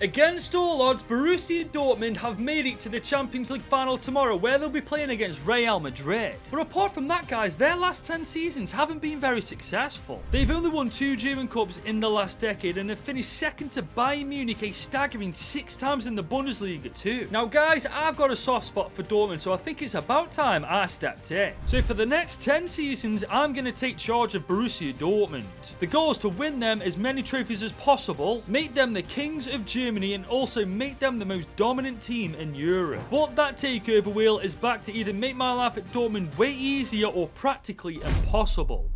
Against all odds, Borussia Dortmund have made it to the Champions League final tomorrow, where they'll be playing against Real Madrid. But apart from that, guys, their last 10 seasons haven't been very successful. They've only won 2 German Cups in the last decade and have finished second to Bayern Munich a staggering 6 times in the Bundesliga too. Now guys, I've got a soft spot for Dortmund, so I think it's about time I stepped in. So for the next 10 seasons, I'm going to take charge of Borussia Dortmund. The goal is to win them as many trophies as possible, make them the kings of Germany, and also make them the most dominant team in Europe. But that takeover wheel is back to either make my life at Dortmund way easier or practically impossible.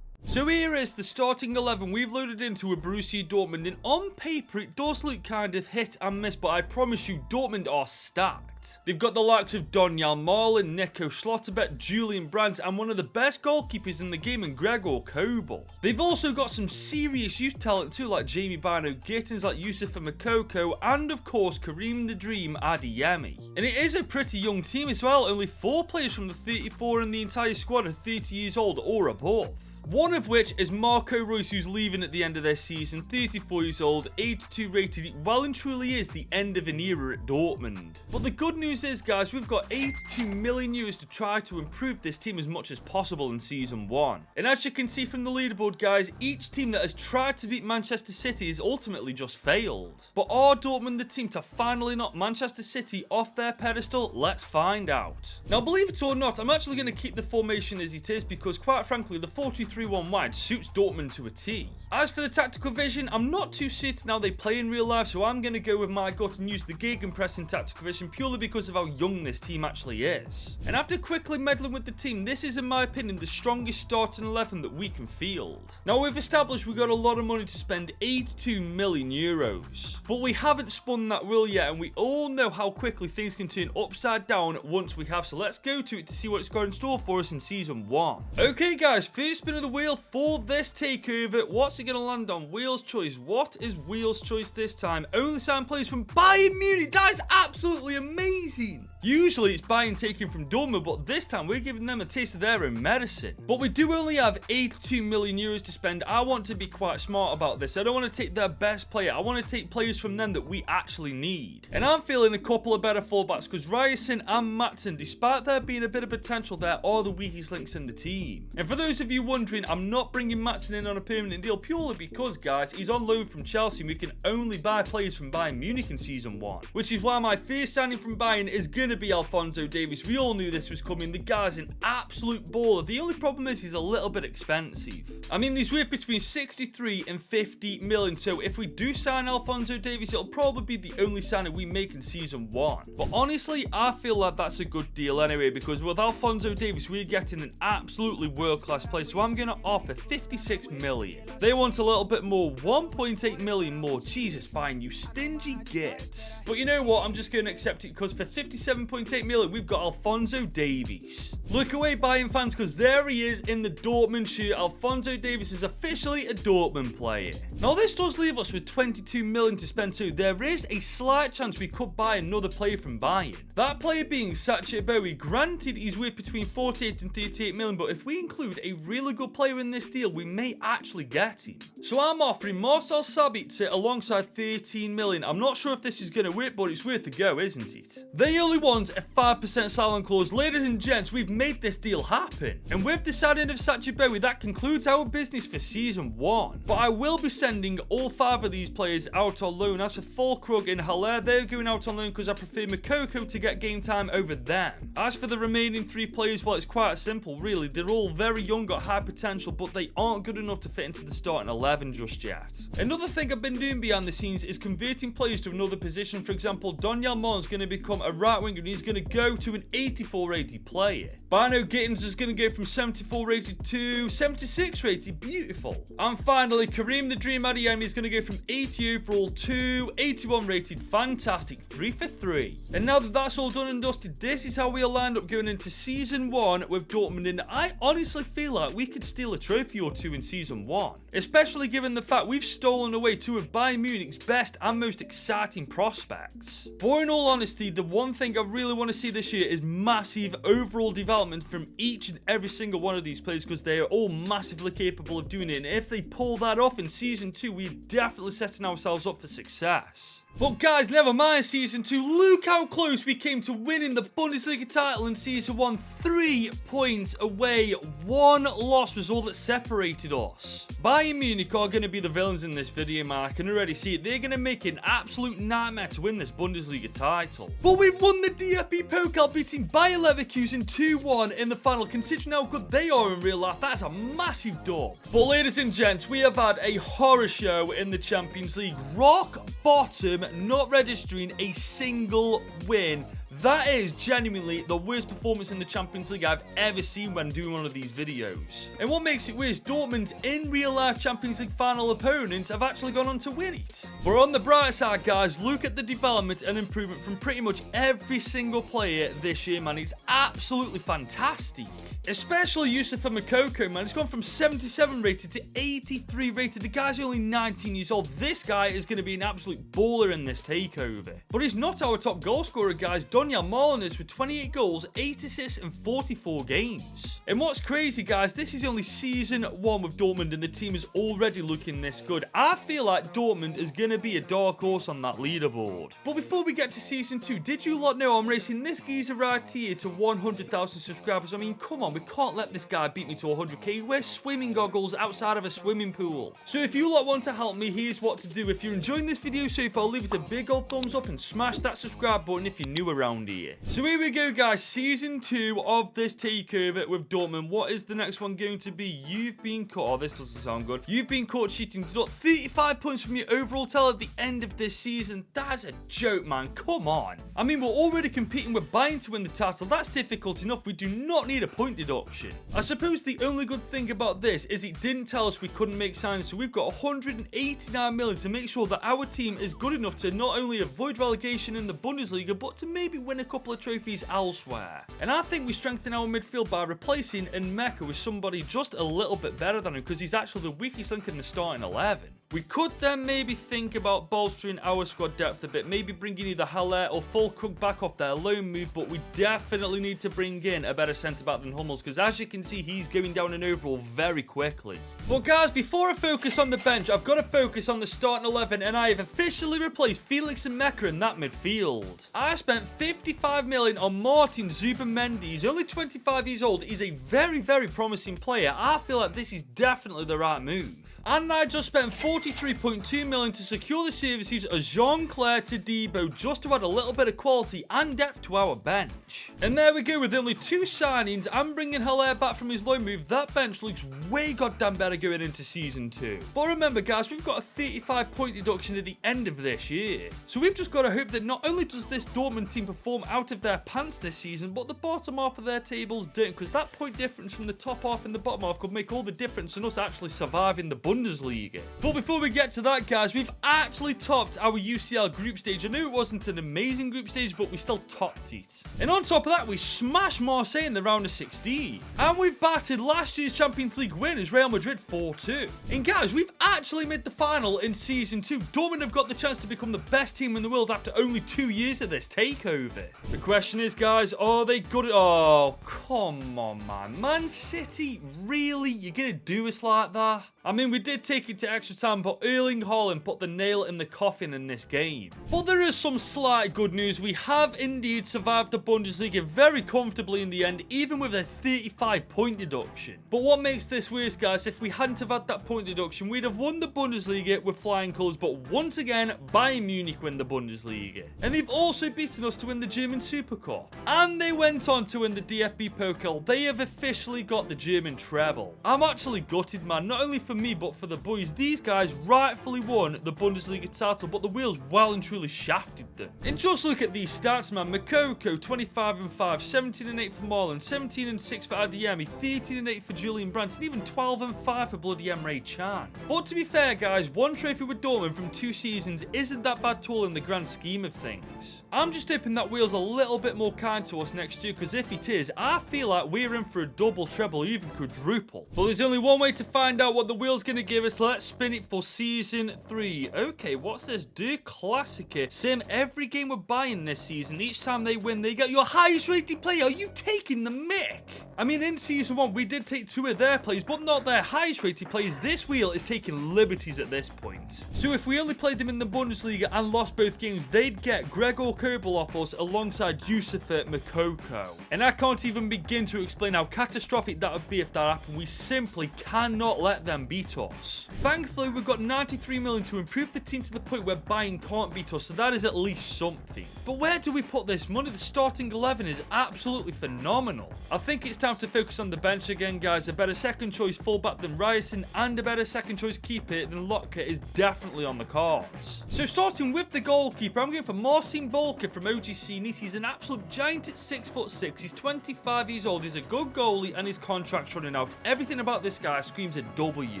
So here is the starting 11 we've loaded into a Borussia Dortmund, and on paper it does look kind of hit and miss, but I promise you Dortmund are stacked. They've got the likes of Donyell Malen, Nico Schlotterbeck, Julian Brandt, and one of the best goalkeepers in the game in Gregor Kobel. They've also got some serious youth talent too, like Jamie Bino Gittins, like Youssoufa Moukoko, and of course Karim the Dream Adeyemi. And it is a pretty young team as well, only 4 players from the 34 in the entire squad are 30 years old or above. One of which is Marco Reus, who's leaving at the end of their season, 34 years old, 82 rated. It well and truly is the end of an era at Dortmund. But the good news is, guys, we've got 82 million euros to try to improve this team as much as possible in Season 1. And as you can see from the leaderboard, guys, each team that has tried to beat Manchester City has ultimately just failed. But are Dortmund the team to finally knock Manchester City off their pedestal? Let's find out. Now, believe it or not, I'm actually going to keep the formation as it is because, quite frankly, the 4-2-3-1 wide suits Dortmund to a T. As for the tactical vision, I'm not too certain how they play in real life, so I'm going to go with my gut and use the gegenpressing tactical vision purely because of how young this team actually is. And after quickly meddling with the team, this is in my opinion the strongest starting 11 that we can field. Now we've established we've got a lot of money to spend, 82 million euros. But we haven't spun that wheel yet, and we all know how quickly things can turn upside down once we have, so let's go to it to see what it's got in store for us in Season 1. Okay guys, first spin of the wheel for this takeover. What's it going to land on? Wheels choice. What is Wheels choice this time? Only signed players from Bayern Munich. That is absolutely amazing. Usually it's Bayern taken from Dortmund, but this time we're giving them a taste of their own medicine. But we do only have 82 million euros to spend. I want to be quite smart about this. I don't want to take their best player. I want to take players from them that we actually need. And I'm feeling a couple of better fullbacks because Ryerson and Matson, despite there being a bit of potential there, are the weakest links in the team. And for those of you wondering, I'm not bringing Matson in on a permanent deal purely because, guys, he's on loan from Chelsea and we can only buy players from Bayern Munich in Season 1. Which is why my first signing from Bayern is going to be Alphonso Davies. We all knew this was coming. The guy's an absolute baller. The only problem is he's a little bit expensive. I mean, he's worth between 63 and 50 million. So if we do sign Alphonso Davies, it'll probably be the only signing we make in Season 1. But honestly, I feel like that's a good deal anyway, because with Alphonso Davies, we're getting an absolutely world-class player. So I'm going to offer 56 million. They want a little bit more, 1.8 million more. Jesus, Bayern, you stingy gits. But you know what? I'm just going to accept it because for 57.8 million, we've got Alphonso Davies. Look away, Bayern fans, because there he is in the Dortmund shirt. Alphonso Davies is officially a Dortmund player. Now, this does leave us with 22 million to spend too. There is a slight chance we could buy another player from Bayern. That player being Sacha Bowie. Granted, he's worth between 48 and 38 million, but if we include a really good player in this deal, we may actually get him. So I'm offering Marcel Sabitzer alongside 13 million. I'm not sure if this is going to work, but it's worth a go, isn't it? They only want a 5% sign-on clause. Ladies and gents, we've made this deal happen. And with the signing of Sacha Bowie, that concludes our business for Season 1. But I will be sending all 5 of these players out on loan. As for Fulkrug and Haller, they're going out on loan because I prefer Moukoko to get game time over them. As for the remaining 3 players, well, it's quite simple, really. They're all very young, got high potential, but they aren't good enough to fit into the starting 11 just yet. Another thing I've been doing behind the scenes is converting players to another position. For example, Donyell Malen's going to become a right winger and he's going to go to an 84 rated player. Bino Gittins is going to go from 74 rated to 76 rated. Beautiful. And finally, Karim the Dream Adeyemi is going to go from 80 overall to 81 rated. Fantastic. 3 for 3. And now that that's all done and dusted, this is how we'll land up going into Season 1 with Dortmund. And I honestly feel like we could steal a trophy or two in Season 1. Especially given the fact we've stolen away 2 of Bayern Munich's best and most exciting prospects. But in all honesty, the one thing I really want to see this year is massive overall development from each and every single one of these players, because they are all massively capable of doing it. And if they pull that off in Season 2, we're definitely setting ourselves up for success. But guys, never mind Season 2. Look how close we came to winning the Bundesliga title in Season 1. 3 points away. 1 loss was all that separated us. Bayern Munich are going to be the villains in this video, man. I can already see it. They're going to make it an absolute nightmare to win this Bundesliga title. But we've won the DFB Pokal, beating Bayer Leverkusen 2-1 in the final. Considering how good they are in real life, that's a massive dub. But ladies and gents, we have had a horror show in the Champions League. Rock bottom, not registering a single win. That is genuinely the worst performance in the Champions League I've ever seen when doing one of these videos. And what makes it worse, Dortmund's in real life Champions League final opponents have actually gone on to win it. But on the bright side, guys, look at the development and improvement from pretty much every single player this year, man. It's absolutely fantastic. Especially Yusufa Moukoko, man. He's gone from 77 rated to 83 rated. The guy's only 19 years old. This guy is going to be an absolute baller in this takeover. But he's not our top goal scorer, guys. Daniel Marlin is with 28 goals, 8 assists in 44 games. And what's crazy, guys, this is only Season 1 with Dortmund and the team is already looking this good. I feel like Dortmund is going to be a dark horse on that leaderboard. But before we get to Season 2, did you lot know I'm racing this geezer right here to 100,000 subscribers? I mean, come on, we can't let this guy beat me to 100k. He wears swimming goggles outside of a swimming pool. So if you lot want to help me, here's what to do. If you're enjoying this video so far, leave it a big old thumbs up and smash that subscribe button if you're new around here. So here we go, guys. Season 2 of this takeover with Dortmund. What is the next one going to be? You've been caught. Oh, this doesn't sound good. You've been caught cheating. You got 35 points from your overall tally at the end of this season. That's a joke, man. Come on. I mean, we're already competing with Bayern to win the title. That's difficult enough. We do not need a point deduction. I suppose the only good thing about this is it didn't tell us we couldn't make signings. So we've got 189 million to make sure that our team is good enough to not only avoid relegation in the Bundesliga, but to maybe win a couple of trophies elsewhere. And I think we strengthen our midfield by replacing Mecca with somebody just a little bit better than him, because he's actually the weakest link in the starting 11. We could then maybe think about bolstering our squad depth a bit, maybe bringing either Haller or Füllkrug back off their loan move, but we definitely need to bring in a better centre-back than Hummels, because as you can see, he's going down in overall very quickly. But guys, before I focus on the bench, I've got to focus on the starting 11, and I have officially replaced Felix and Mecca in that midfield. I spent 55 million on Martin Zubimendi. He's only 25 years old. He's a very, very promising player. I feel like this is definitely the right move. And I just spent 43.2 million to secure the services of Jean-Claire Todibo, just to add a little bit of quality and depth to our bench. And there we go, with only 2 signings and bringing Haller back from his loan move, that bench looks way goddamn better going into Season 2. But remember, guys, we've got a 35 point deduction at the end of this year. So we've just got to hope that not only does this Dortmund team perform out of their pants this season, but the bottom half of their tables don't, because that point difference from the top half and the bottom half could make all the difference in us actually surviving the Bundesliga. But before we get to that, guys, we've actually topped our UCL group stage. I knew it wasn't an amazing group stage, but we still topped it. And on top of that, we smashed Marseille in the round of 16. And we've battered last year's Champions League winners, Real Madrid, 4-2. And guys, we've actually made the final in Season 2. Dortmund have got the chance to become the best team in the world after only 2 years of this takeover. The question is, guys, are they good at... Oh, come on, man. Man City, really? You're going to do us like that? I mean, we did take it to extra time, but Erling Haaland put the nail in the coffin in this game. But there is some slight good news. We have indeed survived the Bundesliga very comfortably in the end, even with a 35 point deduction. But what makes this worse, guys, if we hadn't have had that point deduction, we'd have won the Bundesliga with flying colours, but once again, Bayern Munich win the Bundesliga. And they've also beaten us to win the German Super Cup. And they went on to win the DFB Pokal. They have officially got the German treble. I'm actually gutted, man, not only for me, but for the boys. These guys rightfully won the Bundesliga title, but the wheels well and truly shafted them. And just look at these stats, man. Moukoko, 25-5, 17-8 for Marlon, 17-6 for Adeyemi, 13-8 for Julian Brandt, and even 12-5 for bloody Emre Can. But to be fair, guys, 1 trophy with Dortmund from 2 seasons isn't that bad at all in the grand scheme of things. I'm just hoping that wheel's a little bit more kind to us next year, because if it is, I feel like we're in for a double, treble, or even quadruple. But there's only one way to find out what the wheel wheel's going to give us. Let's spin it for season 3. Okay, what's this? Der Klassiker. Same every game we're buying this season. Each time they win, they get your highest rated player. Are you taking the mick? I mean, in season 1, we did take 2 of their players, but not their highest rated players. This wheel is taking liberties at this point. So if we only played them in the Bundesliga and lost both games, they'd get Gregor Kobel off us alongside Yusufa Makoko. And I can't even begin to explain how catastrophic that would be if that happened. We simply cannot let them beat us. Thankfully, we've got 93 million to improve the team to the point where buying can't beat us, so that is at least something. But where do we put this money? The starting 11 is absolutely phenomenal. I think it's time to focus on the bench again, guys. A better second choice fullback than Ryerson and a better second choice keeper than Lotka is definitely on the cards. So starting with the goalkeeper, I'm going for Marcin Bolka from OGC Nice. He's an absolute giant at 6'6". He's 25 years old. He's a good goalie and his contract's running out. Everything about this guy screams a W.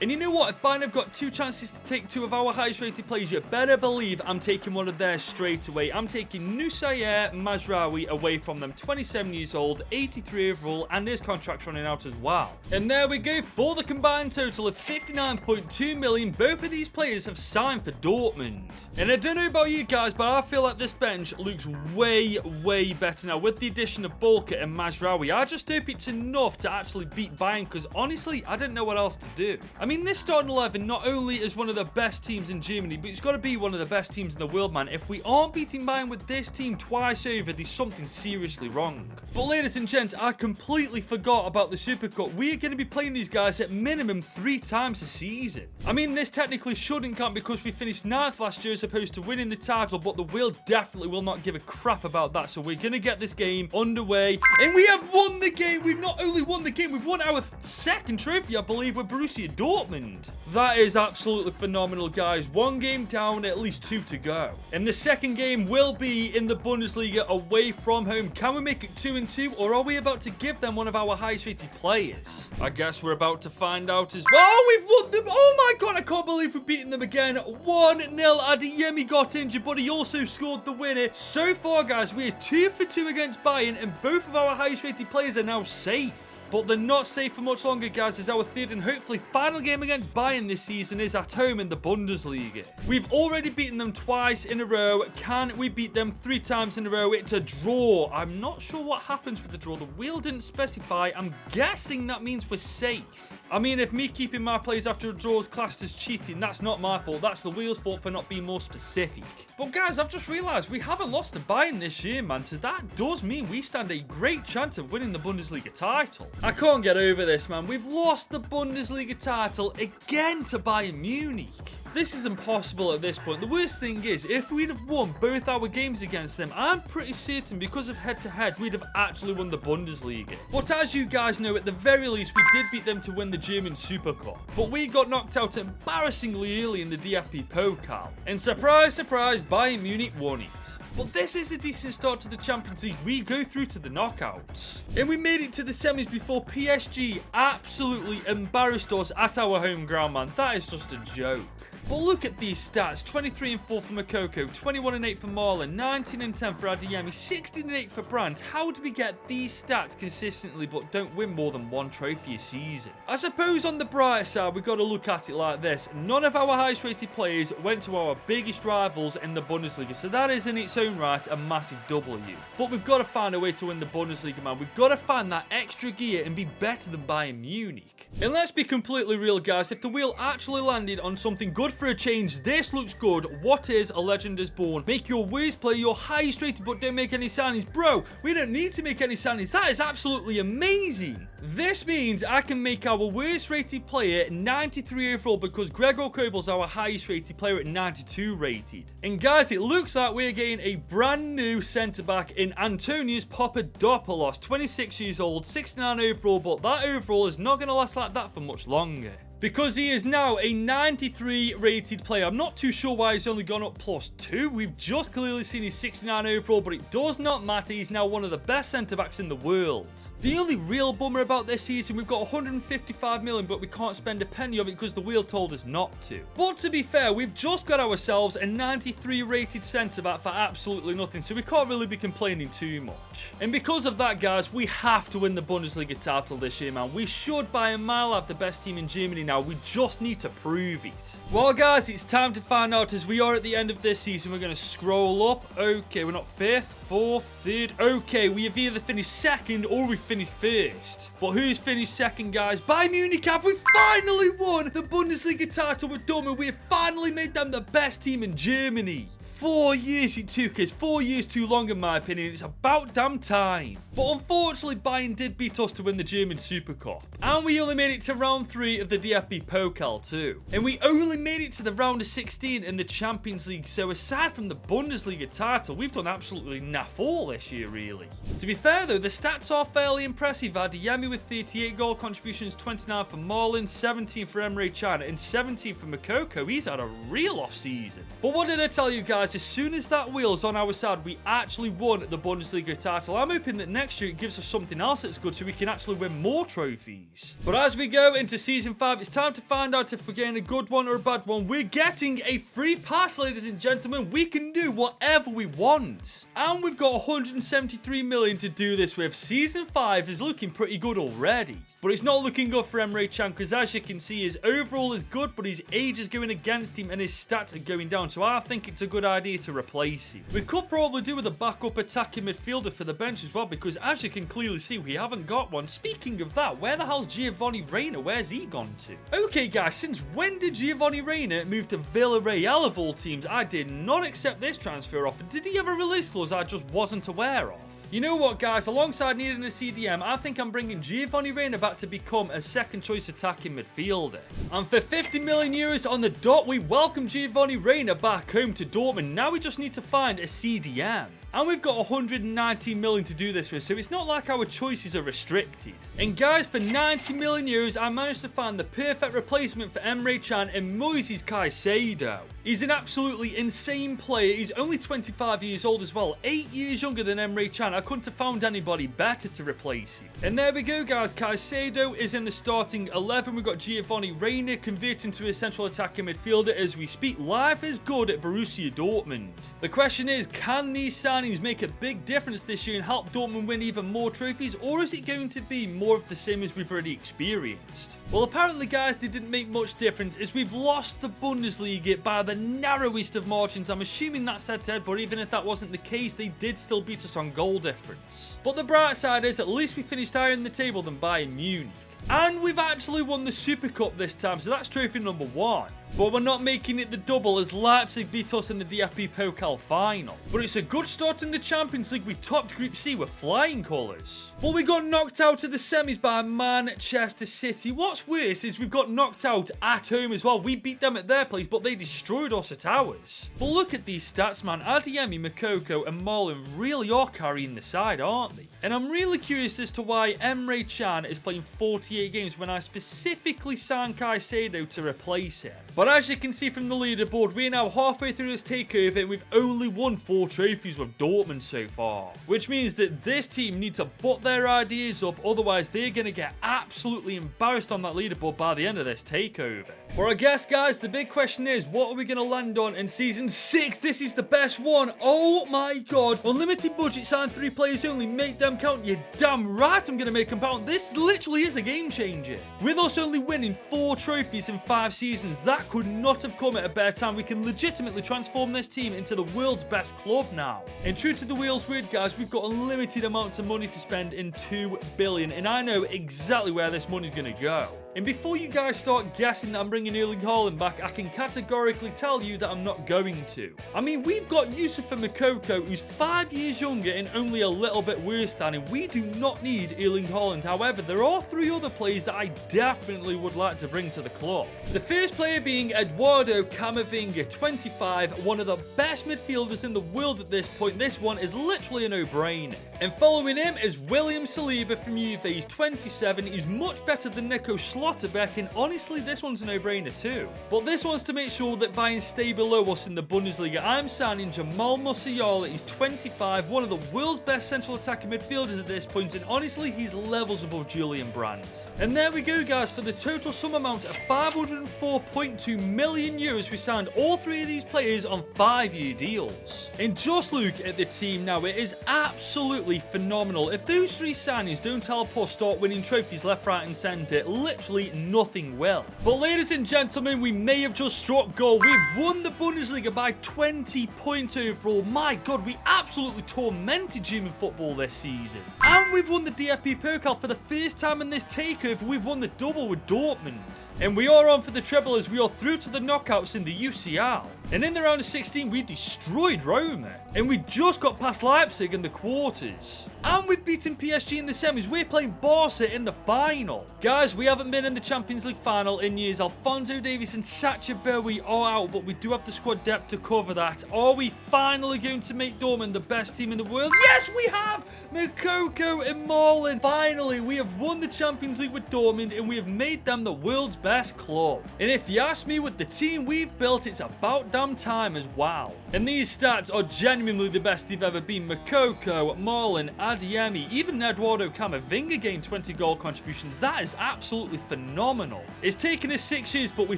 And you know what? If Bayern have got 2 chances to take 2 of our highest rated players, you better believe I'm taking one of theirs straight away. I'm taking Nusair Mazraoui away from them. 27 years old, 83 overall, and his contract's running out as well. And there we go, for the combined total of 59.2 million. Both of these players have signed for Dortmund. And I don't know about you guys, but I feel like this bench looks way better now with the addition of Bolka and Mazraoui. I just hope it's enough to actually beat Bayern, because honestly, I don't know what else to do. I mean, this starting 11 not only is one of the best teams in Germany, but it's got to be one of the best teams in the world, man. If we aren't beating Bayern with this team twice over, there's something seriously wrong. But ladies and gents, I completely forgot about the Super Cup. We are going to be playing these guys at minimum 3 times a season. I mean, this technically shouldn't count because we finished 9th last year as opposed to winning the title, but the wheel definitely will not give a crap about that. So we're going to get this game underway, and we have won the game. We've not only won the game, we've won our 2nd trophy, I believe, with Borussia Dortmund. That is absolutely phenomenal, guys. 1 game down, at least 2 to go. And the 2nd game will be in the Bundesliga away from home. Can we make it 2-2, or are we about to give them one of our highest rated players? I guess we're about to find out as well. Oh, we've won them. Oh my god, I can't believe we're beating them again. 1-0. Adeyemi got injured, but he also scored the winner. So far, guys, we are 2 for 2 against Bayern, and both of our highest rated players are now safe. But they're not safe for much longer, guys, as our 3rd and hopefully final game against Bayern this season is at home in the Bundesliga. We've already beaten them twice in a row. Can we beat them 3 times in a row? It's a draw. I'm not sure what happens with the draw. The wheel didn't specify. I'm guessing that means we're safe. I mean, if me keeping my plays after a draw is classed as cheating, that's not my fault. That's the wheel's fault for not being more specific. But guys, I've just realised we haven't lost to Bayern this year, man. So that does mean we stand a great chance of winning the Bundesliga title. I can't get over this, man. We've lost the Bundesliga title again to Bayern Munich. This is impossible at this point. The worst thing is, if we'd have won both our games against them, I'm pretty certain because of head-to-head, we'd have actually won the Bundesliga. But as you guys know, at the very least, we did beat them to win the German Super Cup. But we got knocked out embarrassingly early in the DFB Pokal. And surprise, surprise, Bayern Munich won it. But this is a decent start to the Champions League. We go through to the knockouts. And we made it to the semis before PSG absolutely embarrassed us at our home ground, man. That is just a joke. But look at these stats. 23-4 for Makoko, 21-8 for Marlon, 19-10 for Adeyemi, 16-8 for Brandt. How do we get these stats consistently but don't win more than 1 trophy a season? I suppose on the brighter side, we've got to look at it like this. None of our highest rated players went to our biggest rivals in the Bundesliga, so that is in its own right a massive W. But we've got to find a way to win the Bundesliga, man. We've got to find that extra gear and be better than Bayern Munich. And let's be completely real, guys. If the wheel actually landed on something good for a change, this looks good. What is a legend is born? Make your worst player your highest rated, but don't make any signings. Bro, we don't need to make any signings. That is absolutely amazing. This means I can make our worst rated player 93 overall because Gregor Kobel's our highest rated player at 92 rated. And guys, it looks like we're getting a brand new centre-back in Antonius Papadopoulos, 26 years old, 69 overall, but that overall is not going to last like that for much longer, because he is now a 93 rated player. I'm not too sure why he's only gone up +2. We've just clearly seen his 69 overall, but it does not matter. He's now one of the best centre-backs in the world. The only real bummer about this season, we've got 155 million, but we can't spend a penny of it because the wheel told us not to. But to be fair, we've just got ourselves a 93 rated centre-back for absolutely nothing, so we can't really be complaining too much. And because of that, guys, we have to win the Bundesliga title this year, man. We should by a mile have the best team in Germany now. now. We just need to prove it. Well, guys, it's time to find out as we are at the end of this season. We're going to scroll up. Okay, we're not 5th, 4th, 3rd. Okay, we have either finished 2nd or we finished 1st. But who's finished 2nd, guys? Bayern Munich have. We finally won the Bundesliga title with Dortmund. We have finally made them the best team in Germany. 4 years it took us. 4 years too long in my opinion. It's about damn time. But unfortunately, Bayern did beat us to win the German Super Cup. And we only made it to round 3 of the DFB Pokal too. And we only made it to the round of 16 in the Champions League. So aside from the Bundesliga title, we've done absolutely naff all this year really. To be fair though, the stats are fairly impressive. Adeyemi with 38 goal contributions, 29 for Marlin, 17 for Emre Can, and 17 for Moukoko. He's had a real off season. But what did I tell you guys? As soon as that wheel's on our side, we actually won the Bundesliga title. I'm hoping that next year it gives us something else that's good so we can actually win more trophies. But as we go into season 5, it's time to find out if we're getting a good one or a bad one. We're getting a free pass, ladies and gentlemen. We can do whatever we want. And we've got 173 million to do this with. Season 5 is looking pretty good already. But it's not looking good for Emre Can because as you can see, his overall is good, but his age is going against him and his stats are going down. So I think it's a good idea to replace him. We could probably do with a backup attacking midfielder for the bench as well because as you can clearly see, we haven't got one. Speaking of that, where the hell's Giovanni Reina? Where's he gone to? Okay guys, since when did Giovanni Reina move to Villarreal of all teams? I did not accept this transfer offer. Did he have a release clause I just wasn't aware of? You know what, guys? Alongside needing a CDM, I think I'm bringing Giovanni Reina back to become a second-choice attacking midfielder. And for 50 million euros on the dot, we welcome Giovanni Reina back home to Dortmund. Now we just need to find a CDM. And we've got 119 million to do this with, so it's not like our choices are restricted. And guys, for 90 million euros, I managed to find the perfect replacement for Emre Can and Moises Caicedo. He's an absolutely insane player. He's only 25 years old as well, 8 years younger than Emre Can. I couldn't have found anybody better to replace him. And there we go, guys. Caicedo is in the starting 11. We've got Giovanni Reina converting to a central attacking midfielder as we speak. Life is good at Borussia Dortmund. The question is, can these signings make a big difference this year and help Dortmund win even more trophies, or is it going to be more of the same as we've already experienced? Well, apparently, guys, they didn't make much difference as we've lost the Bundesliga by the narrowest of margins. I'm assuming that's head-to-head, but even if that wasn't the case, they did still beat us on goal difference. But the bright side is at least we finished higher in the table than Bayern Munich. And we've actually won the Super Cup this time, so that's trophy number 1. But we're not making it the double as Leipzig beat us in the DFB Pokal final. But it's a good start in the Champions League. We topped Group C with flying colours. But we got knocked out of the semis by Manchester City. What's worse is we've got knocked out at home as well. We beat them at their place, but they destroyed us at ours. But look at these stats, man. Adeyemi, Moukoko and Marlin really are carrying the side, aren't they? And I'm really curious as to why Emre Can is playing 48 games when I specifically signed Caicedo to replace him. But as you can see from the leaderboard, we're now halfway through this takeover and we've only won 4 trophies with Dortmund so far. Which means that this team needs to butt their ideas up, otherwise they're going to get absolutely embarrassed on that leaderboard by the end of this takeover. But I guess, guys, the big question is, what are we going to land on in Season 6? This is the best one. Oh my god. Unlimited budget, sign 3 players only, make them count. You're damn right I'm going to make them count. This literally is a game changer. With us only winning 4 trophies in 5 seasons, that could not have come at a better time. We can legitimately transform this team into the world's best club now. And true to the wheel's word, guys, we've got unlimited amounts of money to spend in 2 billion, and I know exactly where this money's going to go. And before you guys start guessing that I'm bringing Erling Haaland back, I can categorically tell you that I'm not going to. I mean, we've got Yusufa Moukoko, who's 5 years younger and only a little bit worse than him. We do not need Erling Haaland. However, there are 3 other players that I definitely would like to bring to the club. The first player being Eduardo Camavinga, 25, one of the best midfielders in the world at this point. This one is literally a no-brainer. And following him is William Saliba from Juve. He's 27. He's much better than Nico Schlotterbeck, and honestly, this one's a no-brainer too. But this one's to make sure that Bayern stay below us in the Bundesliga. I'm signing Jamal Musiala. He's 25, one of the world's best central attacking midfielders at this point, and honestly, he's levels above Julian Brandt. And there we go, guys. For the total sum amount of 504.2 million euros, we signed all 3 of these players on 5-year deals. And just look at the team now. It is absolutely phenomenal. If those 3 signings don't help us start winning trophies left, right and centre, literally nothing will. But ladies and gentlemen, we may have just struck gold. We've won the Bundesliga by 20 points overall. My God, we absolutely tormented German football this season. And we've won the DFB Pokal for the first time in this takeover. We've won the double with Dortmund. And we are on for the treble as we are through to the knockouts in the UCL. And in the round of 16, we destroyed Roma. And we just got past Leipzig in the quarters. And we've beaten PSG in the semis. We're playing Barca in the final. Guys, we haven't been in the Champions League final in years. Alphonso Davies and Sacha Bowie are out, but we do have the squad depth to cover that. Are we finally going to make Dortmund the best team in the world? Yes, we have! Moukoko and Marlon. Finally, we have won the Champions League with Dortmund, and we have made them the world's best club. And if you ask me, with the team we've built, it's about damn time as well. And these stats are genuinely the best they've ever been. Moukoko, Marlon, Adeyemi, even Eduardo Camavinga gained 20 goal contributions. That is absolutely phenomenal. It's taken us 6 years, but we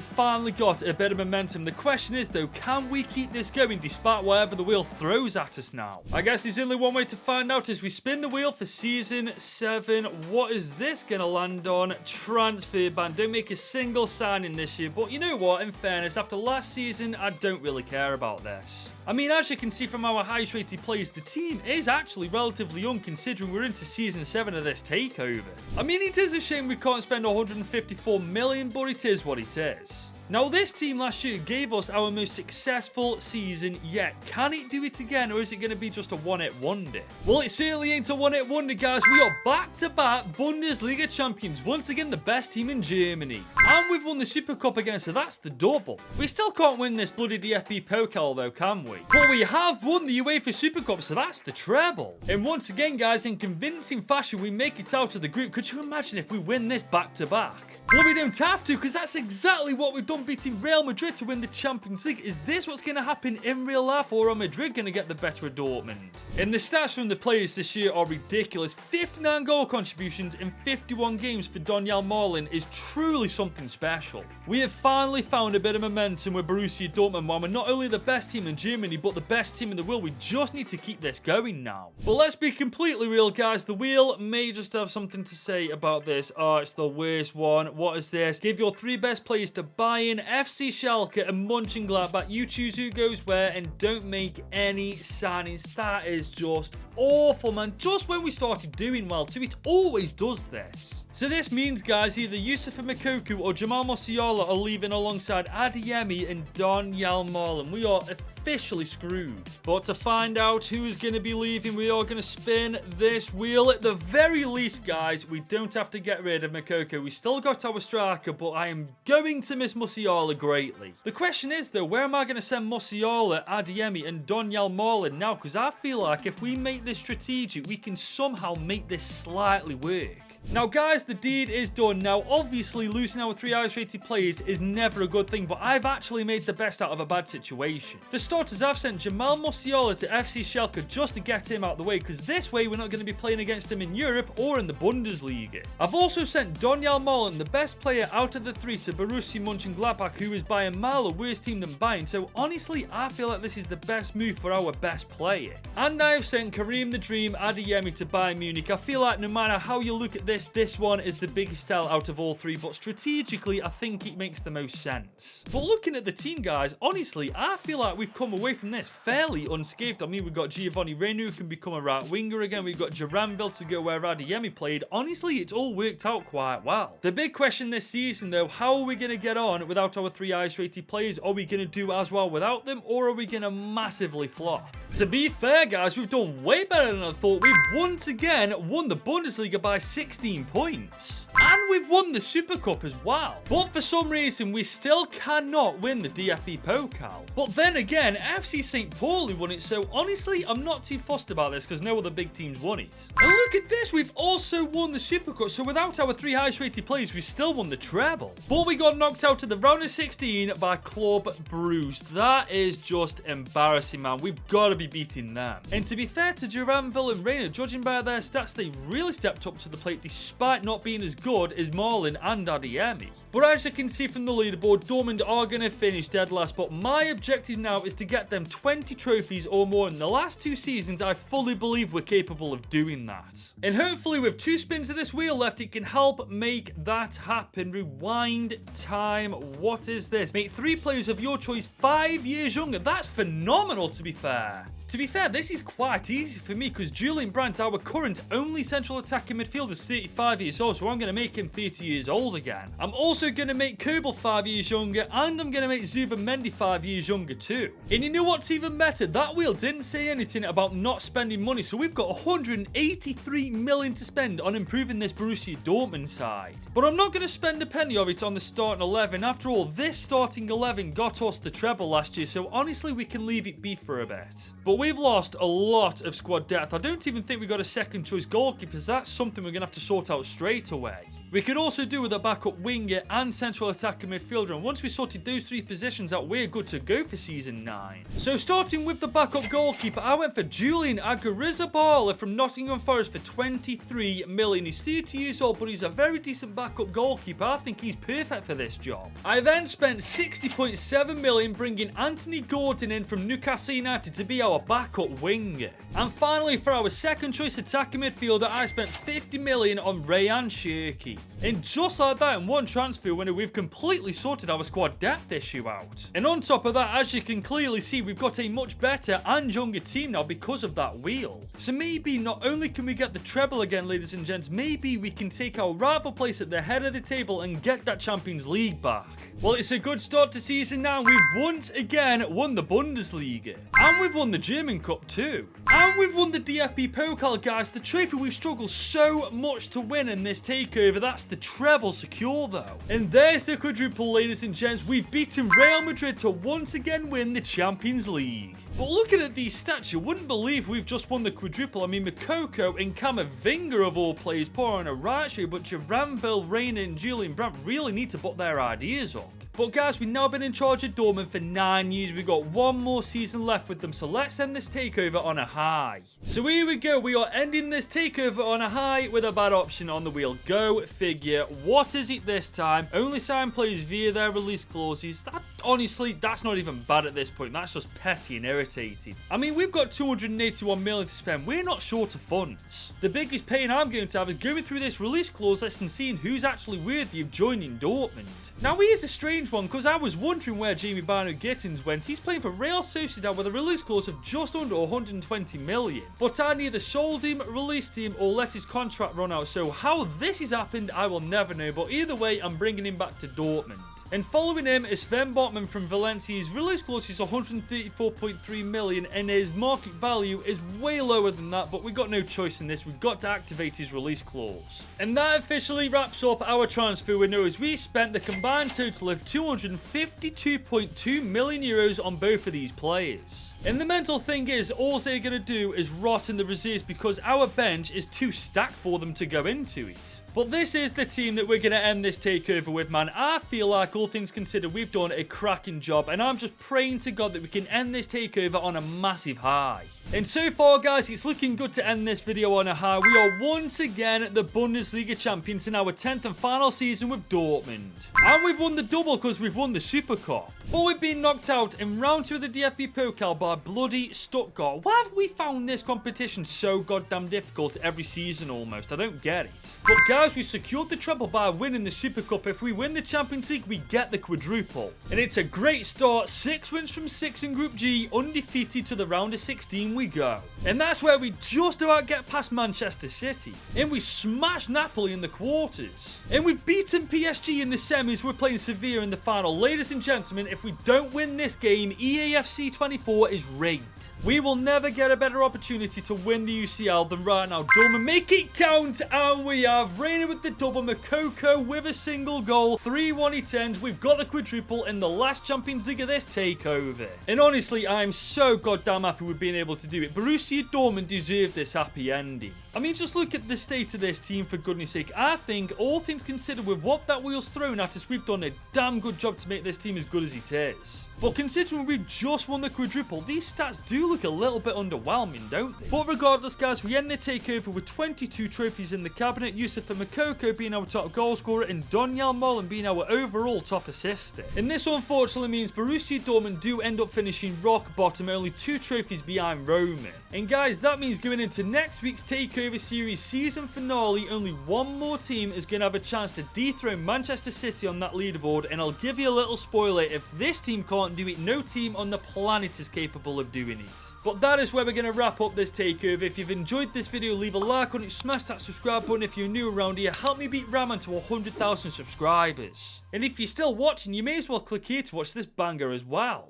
finally got a bit of momentum. The question is, though, can we keep this going despite whatever the wheel throws at us now? I guess there's only one way to find out as we spin the wheel for season 7. What is this going to land on? Transfer ban. Don't make a single signing this year, but you know what? In fairness, after last season, I don't really care about this. I mean, as you can see from our highest rated players, the team is actually relatively young considering we're into season 7 of this takeover. I mean, it is a shame we can't spend 154 million, but it is what it is. Now, this team last year gave us our most successful season yet. Can it do it again, or is it going to be just a one-hit wonder? Well, it certainly ain't a one-hit wonder, guys. We are back-to-back Bundesliga champions. Once again, the best team in Germany. And we've won the Super Cup again, so that's the double. We still can't win this bloody DFB Pokal, though, can we? But we have won the UEFA Super Cup, so that's the treble. And once again, guys, in convincing fashion, we make it out of the group. Could you imagine if we win this back-to-back? Well, we don't have to, because that's exactly what we've done, beating Real Madrid to win the Champions League. Is this what's going to happen in real life, or are Madrid going to get the better of Dortmund? And the stats from the players this year are ridiculous. 59 goal contributions in 51 games for Donyell Marlin is truly something special. We have finally found a bit of momentum with Borussia Dortmund, while we're not only the best team in Germany, but the best team in the world. We just need to keep this going now. But let's be completely real, guys. The wheel may just have something to say about this. Oh, it's the worst one. What is this? Give your 3 best players to Bayern, FC Schalke and Mönchengladbach. You choose who goes where and don't make any signings. That is just awful, man. Just when we started doing well too, it always does this. So this means, guys, either Youssoufa Moukoko or Jamal Musiala are leaving alongside Adeyemi and Donyell Marlin. We are officially screwed. But to find out who's going to be leaving, we are going to spin this wheel. At the very least, guys, we don't have to get rid of Moukoko. We still got our striker, but I am going to miss Musiala greatly. The question is, though, where am I going to send Musiala, Adeyemi and Donyell Marlin now? Because I feel like if we make this strategic, we can somehow make this slightly work. Now, guys, the deed is done. Now, obviously, losing our 3 highest rated players is never a good thing, but I've actually made the best out of a bad situation. For starters, I've sent Jamal Musiala to FC Schalke just to get him out of the way, because this way we're not going to be playing against him in Europe or in the Bundesliga. I've also sent Donyell Marlin, the best player out of the 3, to Borussia Mönchengladbach, who is by a mile a worse team than Bayern, so honestly, I feel like this is the best move for our best player. And I have sent Karim the Dream Adeyemi to Bayern Munich. I feel like no matter how you look at this one is the biggest sell out of all 3, but strategically, I think it makes the most sense. But looking at the team, guys, honestly, I feel like we've come away from this fairly unscathed. I mean, we've got Giovanni Reina, who can become a right winger again. We've got Jarambil to go where Adeyemi played. Honestly, it's all worked out quite well. The big question this season, though, how are we going to get on without our 3 highest rated players? Are we going to do as well without them, or are we going to massively flop? To be fair, guys, we've done way better than I thought. We've once again won the Bundesliga by 16 points. And we've won the Super Cup as well. But for some reason, we still cannot win the DFB Pokal. But then again, FC St. Pauli won it, so honestly, I'm not too fussed about this because no other big teams won it. And look at this, we've also won the Super Cup, so without our 3 highest rated players, we still won the treble. But we got knocked out of the round of 16 by Club Brugge. That is just embarrassing, man. We've got to be beating them. And to be fair to Jarambil and Reina, judging by their stats, they really stepped up to the plate despite not being as good as Marlin and Adeyemi. But as you can see from the leaderboard, Dortmund are going to finish dead last, but my objective now is to get them 20 trophies or more in the last 2 seasons. I fully believe we're capable of doing that. And hopefully with 2 spins of this wheel left, it can help make that happen. Rewind time. What is this? Make 3 players of your choice 5 years younger. That's phenomenal, to be fair. To be fair, this is quite easy for me because Julian Brandt, our current only central attacking midfielder, is 35 years old, so I'm going to make him 30 years old again. I'm also going to make Kobel 5 years younger, and I'm going to make Zuba-Mendy 5 years younger too. And you know what's even better? That wheel didn't say anything about not spending money, so we've got 183 million to spend on improving this Borussia Dortmund side. But I'm not going to spend a penny of it on the starting 11. After all, this starting 11 got us the treble last year, so honestly, we can leave it be for a bit. But we've lost a lot of squad depth. I don't even think we got a second choice goalkeeper. That's something we're going to have to sort out straight away. We could also do with a backup winger and central attacker midfielder, and once we sorted those 3 positions out, we're good to go for season 9. So starting with the backup goalkeeper, I went for Julian Aguirrezabala from Nottingham Forest for 23 million. He's 30 years old, but he's a very decent backup goalkeeper. I think he's perfect for this job. I then spent 60.7 million bringing Anthony Gordon in from Newcastle United to be our backup winger. And finally, for our second choice attacking midfielder, I spent 50 million on Rayan Cherki. And just like that, in one transfer window, we've completely sorted our squad depth issue out. And on top of that, as you can clearly see, we've got a much better and younger team now because of that wheel. So maybe not only can we get the treble again, ladies and gents, maybe we can take our rival place at the head of the table and get that Champions League back. Well, it's a good start to season now. We've once again won the Bundesliga. And we've won the German Cup too. And we've won the DFB Pokal, guys. The trophy we've struggled so much to win in this takeover. That's the treble secure, though. And there's the quadruple, ladies and gents. We've beaten Real Madrid to once again win the Champions League. But looking at these stats, you wouldn't believe we've just won the quadruple. I mean, Makoko and Camavinga of all players pour on a right show, but Jaranville, Reina and Julian Brandt really need to put their ideas up. But guys, we've now been in charge of Dortmund for 9 years. We've got 1 more season left with them, so let's end this takeover on a high. So here we go. We are ending this takeover on a high with a bad option on the wheel. Go figure. What is it this time? Only sign players via their release clauses. Honestly, that's not even bad at this point. That's just petty and irritating. I mean, we've got 281 million to spend. We're not short of funds. The biggest pain I'm going to have is going through this release clause list and seeing who's actually worthy of joining Dortmund. Now, here's a strange one, because I was wondering where Jamie Bino-Gittins went. He's playing for Real Sociedad with a release clause of just under 120 million. But I neither sold him, released him, or let his contract run out. So how this has happened, I will never know. But either way, I'm bringing him back to Dortmund. And following him is Sven Botman from Valencia. His release clause is 134.3 million and his market value is way lower than that, but we got no choice in this. We've got to activate his release clause. And that officially wraps up our transfer window, as we spent the combined total of 252.2 million euros on both of these players. And the mental thing is, all they're going to do is rot in the reserves because our bench is too stacked for them to go into it. But this is the team that we're going to end this takeover with, man. I feel like, all things considered, we've done a cracking job. And I'm just praying to God that we can end this takeover on a massive high. And so far, guys, it's looking good to end this video on a high. We are once again the Bundesliga champions in our 10th and final season with Dortmund. And we've won the double because we've won the Super Cup. But we've been knocked out in round 2 of the DFB Pokal by bloody Stuttgart. Why have we found this competition so goddamn difficult every season almost? I don't get it. But guys, we secured the treble by winning the Super Cup. If we win the Champions League, we get the quadruple. And it's a great start. 6 wins from 6 in Group G, undefeated to the round of 16 we go. And that's where we just about get past Manchester City. And we smashed Napoli in the quarters. And we've beaten PSG in the semis. We're playing Sevilla in the final. Ladies and gentlemen, if we don't win this game, EAFC 24 is rigged. We will never get a better opportunity to win the UCL than right now. Dortmund, make it count, and we have Reina with the double, Makoko with a single goal, 3-1 it ends. We've got the quadruple in the last Champions League of this takeover. And honestly, I'm so goddamn happy with being able to do it. Borussia Dortmund deserve this happy ending. I mean, just look at the state of this team, for goodness sake. I think, all things considered, with what that wheel's thrown at us, we've done a damn good job to make this team as good as it is. But considering we've just won the quadruple, these stats do look a little bit underwhelming, don't they? But regardless, guys, we end the takeover with 22 trophies in the cabinet, Yusufa Moukoko being our top goal scorer and Donyell Malen being our overall top assister. And this unfortunately means Borussia Dortmund do end up finishing rock bottom, only 2 trophies behind Roma. And guys, that means going into next week's Takeover Series season finale, only one more team is going to have a chance to dethrone Manchester City on that leaderboard, and I'll give you a little spoiler: if this team can't do it, no team on the planet is capable of doing it. But that is where we're going to wrap up this takeover. If you've enjoyed this video, leave a like on it, smash that subscribe button if you're new around here, help me beat Raman to 100,000 subscribers. And if you're still watching, you may as well click here to watch this banger as well.